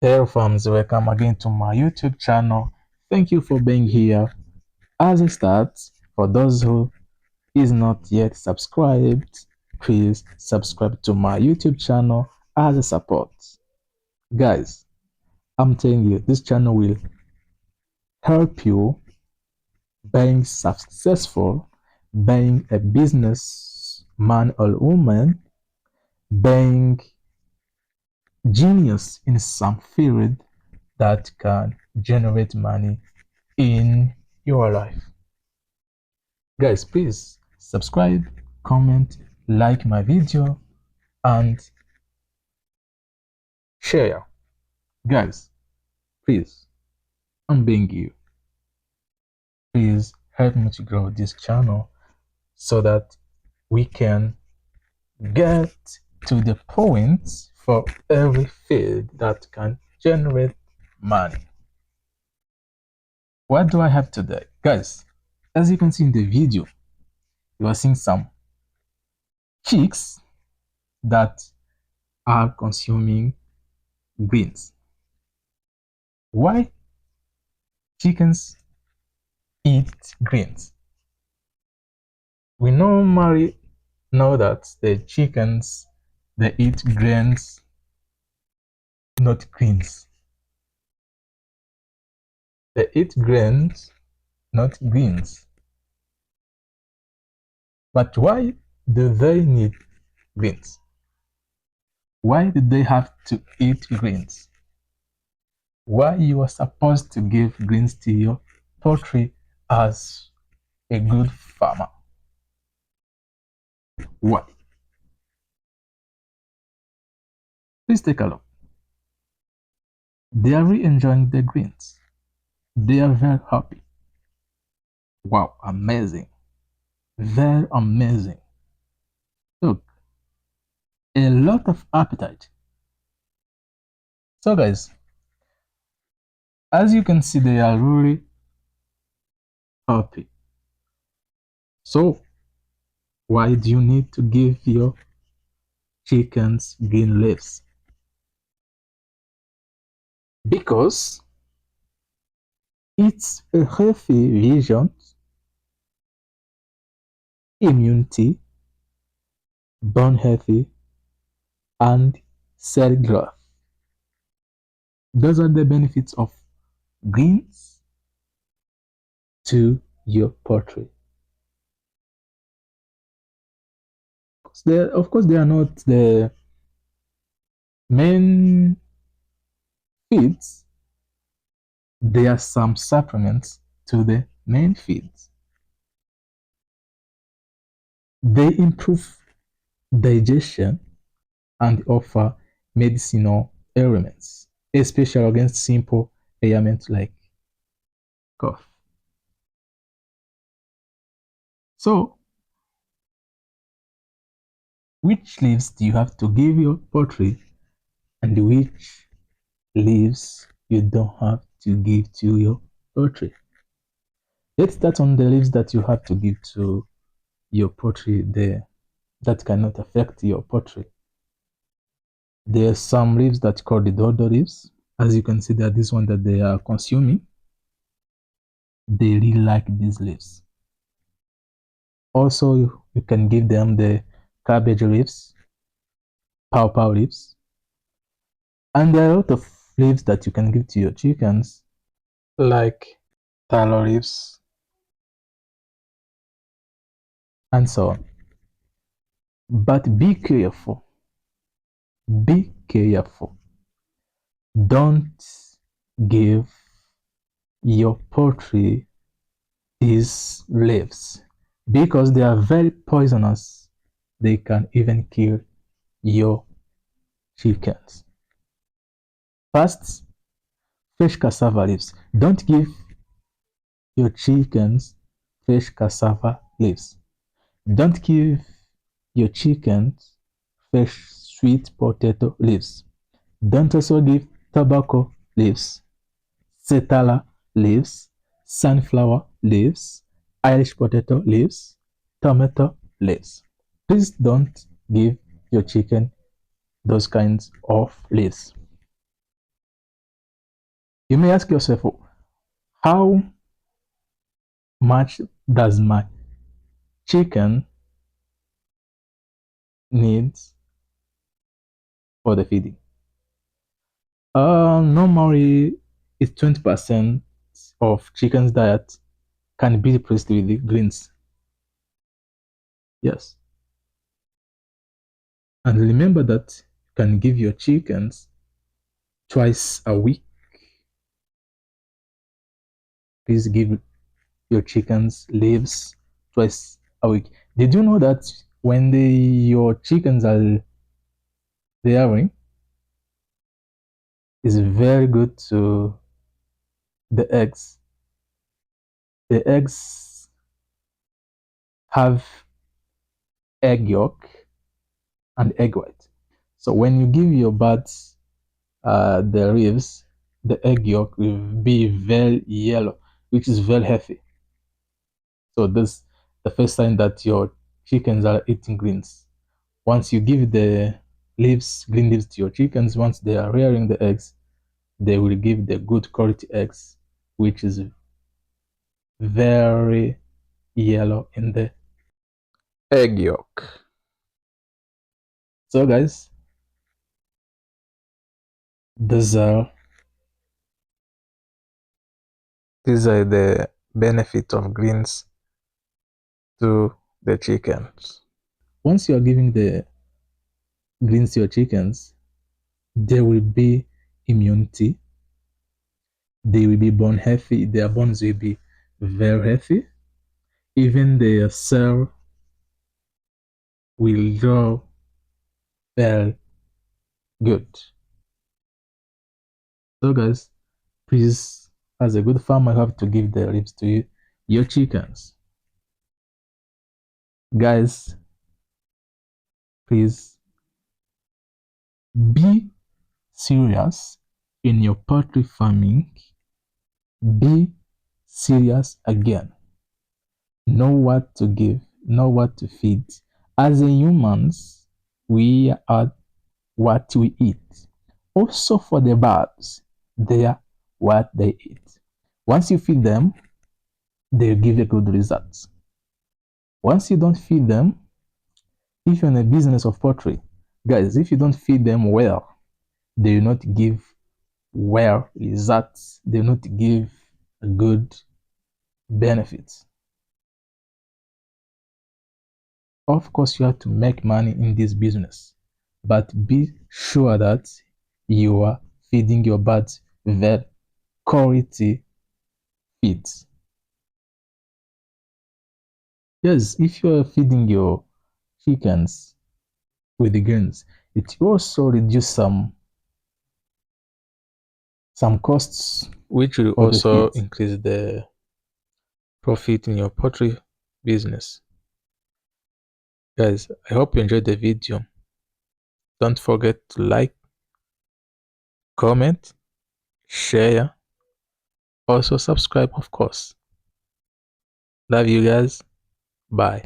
Hello fams, welcome again to my YouTube channel. Thank you for being here. As I start, for those who is not yet subscribed, please subscribe to my YouTube channel as a support. Guys, I'm telling you, this channel will help you being successful, being a business man or woman, being genius in some field that can generate money in your life. Guys, please subscribe, comment, like my video, and share. Guys, please, I'm begging you, please help me to grow this channel so that we can get to the point for every field that can generate money. What do I have today? Guys, as you can see in the video, you are seeing some chicks that are consuming greens. Why chickens eat greens? We normally know that the chickens, they eat grains, not greens. They eat grains, not greens. But why do they need greens? Why do they have to eat greens? Why you are supposed to give greens to your poultry as a good farmer? Why? Please take a look. They are really enjoying the greens. They are very happy. Wow, amazing. Very amazing. Look, a lot of appetite. So guys, as you can see, they are really happy. So why do you need to give your chickens green leaves? Because it's a healthy vision, immunity, bone healthy, and cell growth. Those are the benefits of greens to your poultry. Of course, they are not the main feeds. There are some supplements to the main feeds. They improve digestion and offer medicinal elements, especially against simple ailments like cough. So, which leaves do you have to give your poultry and which leaves you don't have to give to your poultry? Let's start on the leaves that you have to give to your poultry there that cannot affect your poultry. There are some leaves that called the dodo leaves. As you can see, that this one that they are consuming, they really like these leaves. Also, you can give them the cabbage leaves, pawpaw leaves, and there are a lot of leaves that you can give to your chickens, like tallow leaves, and so on. But be careful. Be careful. Don't give your poultry these leaves because they are very poisonous. They can even kill your chickens. First, fresh cassava leaves. Don't give your chickens fresh cassava leaves. Don't give your chickens fresh sweet potato leaves. Don't also give tobacco leaves, setala leaves, sunflower leaves, Irish potato leaves, tomato leaves. Please don't give your chicken those kinds of leaves. You may ask yourself, how much does my chicken need for the feeding? Normally, it's 20% of chicken's diet can be replaced with the greens. Yes. And remember that you can give your chickens twice a week. Please give your chickens leaves twice a week. Did you know that when your chickens are laying, it's very good to the eggs. The eggs have egg yolk and egg white. So when you give your birds the ribs, the egg yolk will be very yellow, which is very healthy. So this the first sign that your chickens are eating greens. Once you give the green leaves to your chickens, once they are rearing the eggs, they will give the good quality eggs, which is very yellow in the egg yolk. So guys, these are the benefit of greens to the chickens. Once you are giving the greens to your chickens, there will be immunity. They will be born healthy. Their bones will be very healthy. Even their cell will grow very good. So guys, please, as a good farmer, you have to give the ribs to your chickens. Guys, please be serious in your poultry farming. Be serious again. Know what to give, know what to feed. As a humans, we are what we eat. Also for the birds, they are what they eat. Once you feed them, they give you good results. Once you don't feed them, if you're in a business of poultry, guys, if you don't feed them well, they will not give well results. They will not give a good benefits. Of course, you have to make money in this business, but be sure that you are feeding your birds very quality feeds. Yes, if you are feeding your chickens with the greens, it also reduce some costs, which will also increase the profit in your poultry business. Guys, I hope you enjoyed the video. Don't forget to like, comment, share, also subscribe, of course. Love you guys. Bye.